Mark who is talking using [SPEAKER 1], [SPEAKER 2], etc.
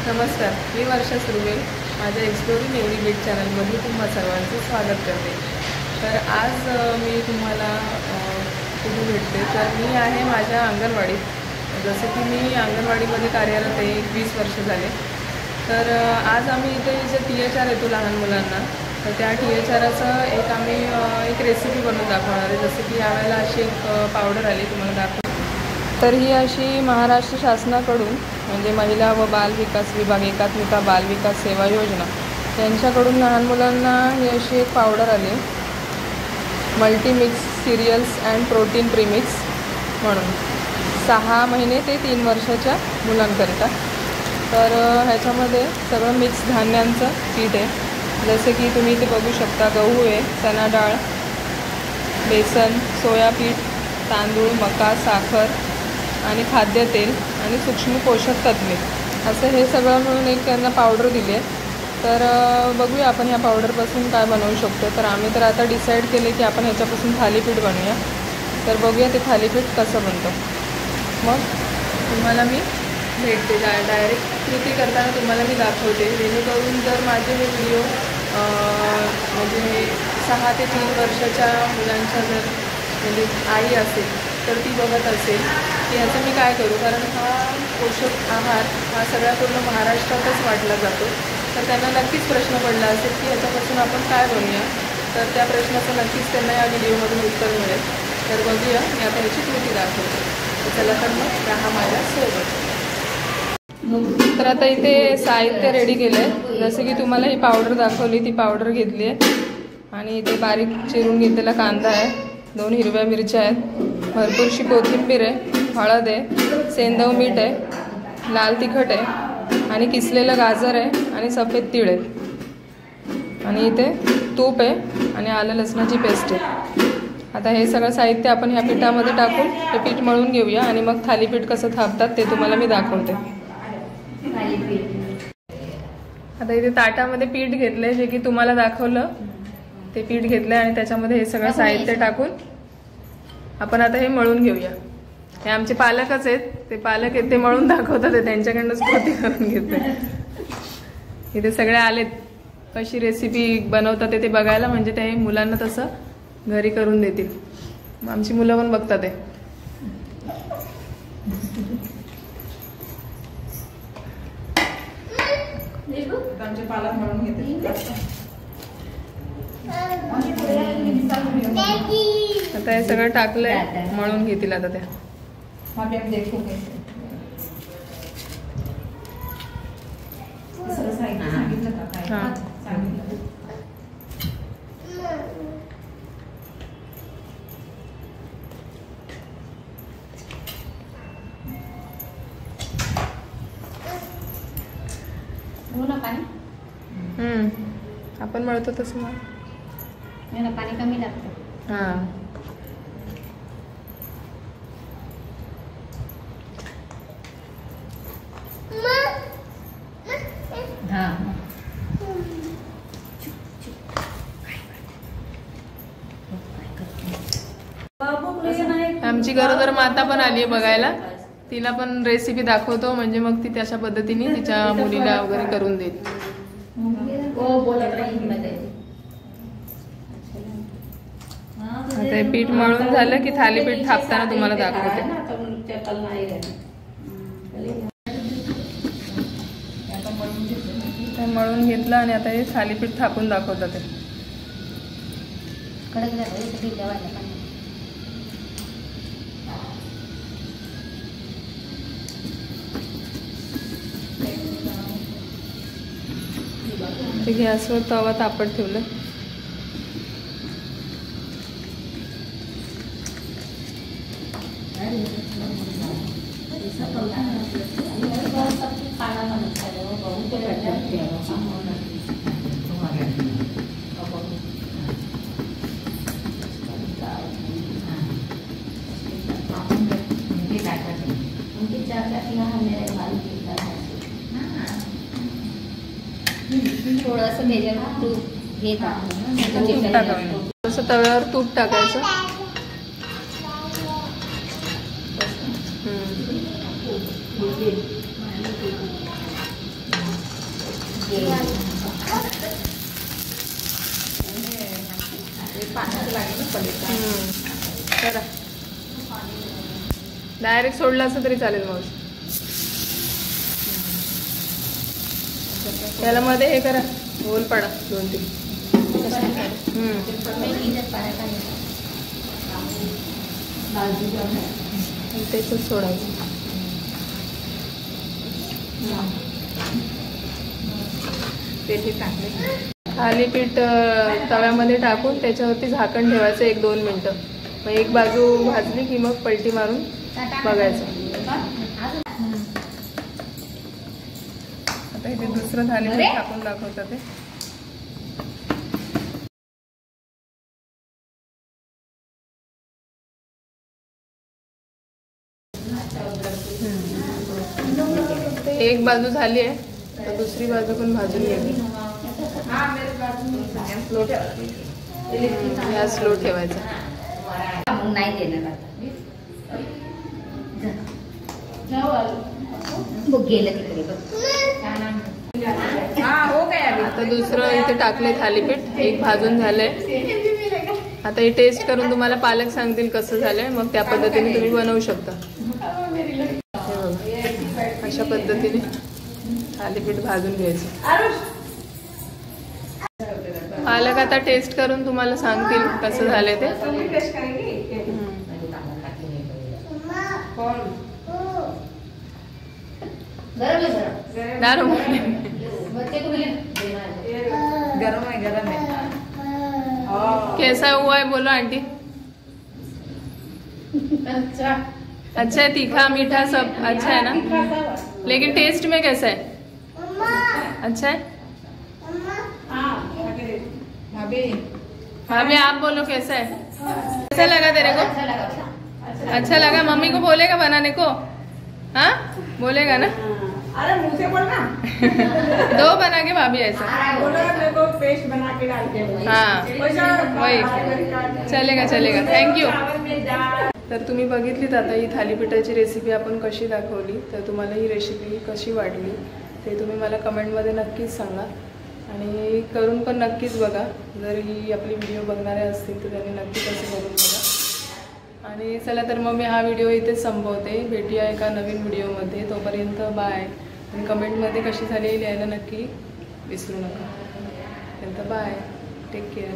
[SPEAKER 1] नमस्कार, मी वर्षा सुरवेल. माझ्या exploring every bit चॅनलमध्ये तुम्हा सर्वांचं स्वागत करते. तर आज मी तुम्हाला कुठे भेटते तर मी आहे माझ्या अंगणवाडीत. जसं की मी अंगणवाडीमध्ये कार्यरत आहे, 20 वर्ष झाले. तर आज आम्ही इथे जे THR येतो लहान मुलांना, तर त्या THRचं आम्ही एक रेसिपी बनवून दाखवणार आहे. जसं की यावेळेला अशी एक पावडर आली तुम्हाला दाखव. तर ही अशी महाराष्ट्र शासनाकडून म्हणजे महिला व बाल विकास विभाग एकात्मिका बाल विकास सेवा योजना यांच्याकडून लहान मुलांना ही अशी एक पावडर आली, मल्टीमिक्स सिरियल्स अँड प्रोटीन प्रीमिक्स म्हणून 6 महिने ते 3 वर्षाच्या मुलांकरिता. तर ह्याच्यामध्ये सगळं मिक्स धान्यांचं पीठ आहे. जसे की तुम्ही इथे बघू शकता, गहू आहे, चणा डाळ, बेसन, सोयापीठ, तांदूळ, मका, साखर आणि खाद्यतेल आणि सूक्ष्म पोषक तत्वे असं हे सगळं मिळून एक त्यांना पावडर दिली आहे. तर बघूया आपण ह्या पावडरपासून काय बनवू शकतो. तर आम्ही तर आता डिसाईड केले की आपण ह्याच्यापासून थालीपीठ बनवूया. तर बघूया ते थालीपीठ कसं बनतं. मग तुम्हाला मी भेटते डायरेक्ट कृती करताना तुम्हाला मी दाखवते, जेणेकरून जर माझे हे व्हिडिओ म्हणजे 6 ते 3 वर्षाच्या मुलांच्या जर म्हणजे आई असेल तर ती बघत असेल की ह्याचं मी काय करू. कारण हा पोषक आहार हा सगळ्या पूर्ण महाराष्ट्रातच वाटला जातो. तर त्यांना नक्कीच प्रश्न पडला असेल की ह्याच्यापासून आपण काय बनवूया. तर त्या प्रश्नाचं नक्कीच त्यांना या व्हिडिओमधून उत्तर मिळेल. तर बघूया, मी आता ह्याची कृती दाखवते. तर चला तर मग राहा माझ्यासोबत. तर आता इथे साहित्य रेडी केलं आहे. जसं की तुम्हाला ही पावडर दाखवली, ती पावडर घेतली आहे आणि इथे बारीक चिरून घेतलेला कांदा आहे, 2 हिरव्या मिरच्या आहेत, भरपूरशी कोथिंबीर आहे, हळद आहे, सेंदव मीठ आहे, लाल तिखट आहे आणि किसलेलं गाजर आहे आणि सफेद तीळ आहे आणि इथे तूप आहे आणि आलं लसणाची पेस्ट आहे. आता हे सगळं साहित्य आपण ह्या पिठामध्ये टाकून हे पीठ मळून घेऊया आणि मग थालीपीठ कसं थापतात ते तुम्हाला मी दाखवते. आता इथे ताटामध्ये पीठ घेतलं आहे, जे की तुम्हाला दाखवलं ते पीठ घेतलं आहे आणि त्याच्यामध्ये हे सगळं साहित्य टाकून आपण आता हे मळून घेऊया. हे आमचे पालकच आहेत, ते पालक आहेत, ते मळून दाखवतात, ते त्यांच्याकडनंच कृती करून घेते. इथे सगळे आलेत कशी रेसिपी बनवतात ते बघायला, म्हणजे ते मुलांना तसं घरी करून देतील. आमची मुलं पण बघतात ते. आमचे पालक मळून घेते. आता हे सगळं टाकलंय, मळून घेतील आता त्या. आपण मळतो तसं मग
[SPEAKER 2] पाणी कमी लागतं.
[SPEAKER 1] हां, आमची गरोदर माता पण आली आहे बघायला. तिला पण रेसिपी दाखवतो, म्हणजे मग ती त्याच्या पद्धतीने तिच्या मुलीला वगैरे करून देईल. आता हे पीठ मळून झालं की थालीपीठ थापताना तुम्हाला दाखवते. मळून घेतलं आणि आता हे थालीपीठ थापून दाखवतात. ते गॅसवर तवा तापत ठेवलं.
[SPEAKER 2] थोडंसं त्याच्यावर तूप
[SPEAKER 1] टाकायचं, थोडंसं तव्यावर तूप टाकायचं. करा डायरेक्ट सोडलं असं तरी चालेल मग. त्याला मध्ये हे करा गोल पाडा 2-3. त्याच सोडायचं. थालीपीठ तव्यामध्ये टाकून त्याच्यावरती झाकण ठेवायचं 1-2 मिनटं. मग एक बाजू भाजली की मग पलटी मारून बघायचं. आता इथे दुसरं थालीपीठ टाकून दाखवतात ते. एक बाजू झाली आहे तर दुसरी बाजू पण भाजून घ्यायची. स्लो ठेवायचा.
[SPEAKER 2] नाही देणार बघ गेलं तिकडे बघ.
[SPEAKER 1] आता दुसरं इथे टाकले थालीपीठ. एक भाजून झालंय. आता हे टेस्ट करून तुम्हाला पालक सांगतील कसं झालंय. मग त्या पद्धतीने तुम्ही बनवू शकता. अशा पद्धतीने थालीपीठ भाजून घ्यायचं. पालक आता टेस्ट करून तुम्हाला सांगतील कसं झालंय ते. गरम है. कैसा हुआ है बोलो आंटी. अच्छा है. तीखा मीठा सब अच्छा है ना. लेकिन टेस्ट में कैसा है. अच्छा है. भाभी आप बोलो कैसा है. कैसा लगा तेरे को. अच्छा लगा. मम्मी को बोलेगा बनाने को. हाँ बोलेगा ना.
[SPEAKER 3] अरे मुंह से बोल ना.
[SPEAKER 1] 2 बना के भाभी ऐसा.
[SPEAKER 3] मेरे को पेस्ट बना के डाल के.
[SPEAKER 1] हाँ वही चलेगा चलेगा. थँक्यू. तर तुम्ही बघितलीत आता ही थालीपीठाची रेसिपी आपण कशी दाखवली. तर तुम्हाला ही रेसिपी कशी वाटली ते तुम्ही मला कमेंटमध्ये नक्कीच सांगा. आणि करून पण नक्कीच बघा. जर ही आपली व्हिडिओ बघणारे असतील तर त्यांनी नक्कीच असं बघून बघा. आणि चला तर मग मी हा व्हिडिओ इथेच संपवते. भेटूया एका नवीन व्हिडिओमध्ये. तोपर्यंत बाय. आणि कमेंटमध्ये कशी झाली लिहायला नक्की विसरू नका. बाय. Take care.